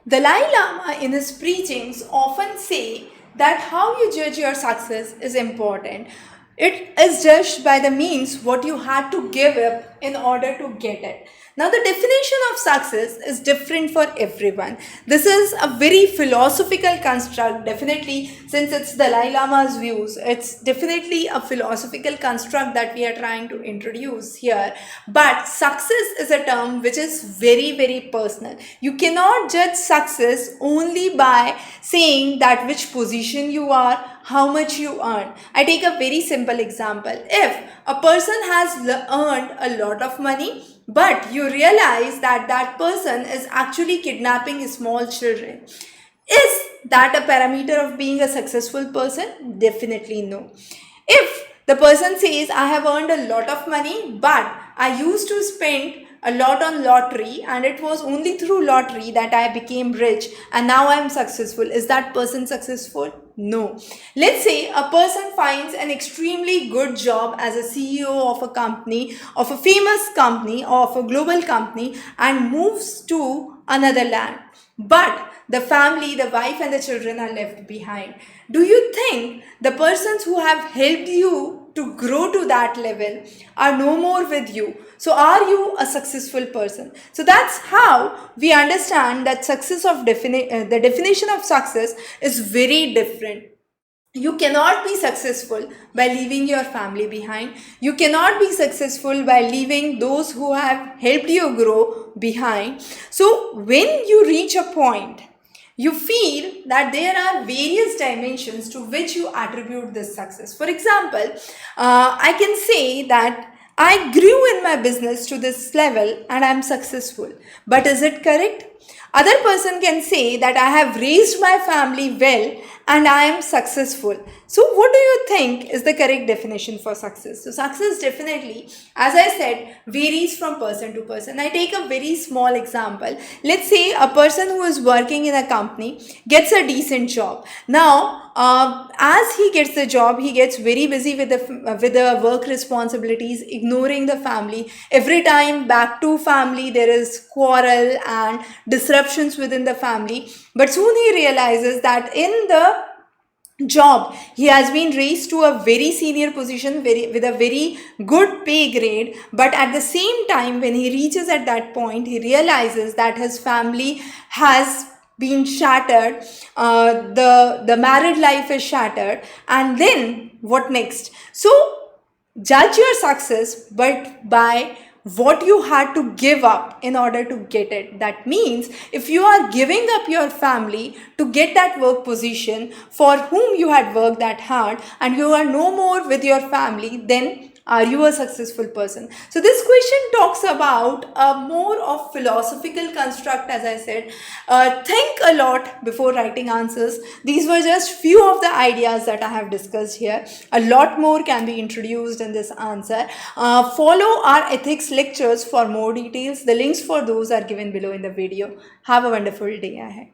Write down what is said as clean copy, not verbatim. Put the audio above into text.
Dalai Lama in his preachings often say that how you judge your success is important. It is judged by the means what you had to give up in order to get it. Now, the definition of success is different for everyone. This is a very philosophical construct, definitely, since it's Dalai Lama's views. It's definitely a philosophical construct that we are trying to introduce here. But success is a term which is very, very personal. You cannot judge success only by saying that which position you are, how much you earn. I take a very simple example. If a person has earned a lot of money, but you realize that that person is actually kidnapping small children, is that a parameter of being a successful person? Definitely no. If the person says, I have earned a lot of money, but I used to spend a lot on lottery and it was only through lottery that I became rich and now I am successful, is that person successful? No. Let's say a person finds an extremely good job as a CEO of a company, of a famous company, or of a global company, and moves to another land. But the family, the wife and the children are left behind. Do you think the persons who have helped you to grow to that level are no more with you? So are you a successful person? So that's how we understand that the definition of success is very different. You cannot be successful by leaving your family behind. You cannot be successful by leaving those who have helped you grow behind. So when you reach a point, you feel that there are various dimensions to which you attribute this success. For example, I can say that I grew in my business to this level and I'm successful. But is it correct? Other person can say that I have raised my family well and I am successful. So what do you think is the correct definition for success? So success definitely, as I said, varies from person to person. I take a very small example. Let's say a person who is working in a company gets a decent job. Now, as he gets the job, he gets very busy with the work responsibilities, ignoring the family. Every time back to family, there is quarrel and disruptions within the family. But soon he realizes that in the job he has been raised to a very senior position, with a very good pay grade, but at the same time when he reaches at that point, he realizes that his family has been shattered, the married life is shattered, and then what next? So judge your success but by what you had to give up in order to get it. That means if you are giving up your family to get that work position for whom you had worked that hard and you are no more with your family, then are you a successful person? So this question talks about a more of philosophical construct, as I said. Think a lot before writing answers. These were just few of the ideas that I have discussed here. A lot more can be introduced in this answer. Follow our ethics lectures for more details. The links for those are given below in the video. Have a wonderful day ahead.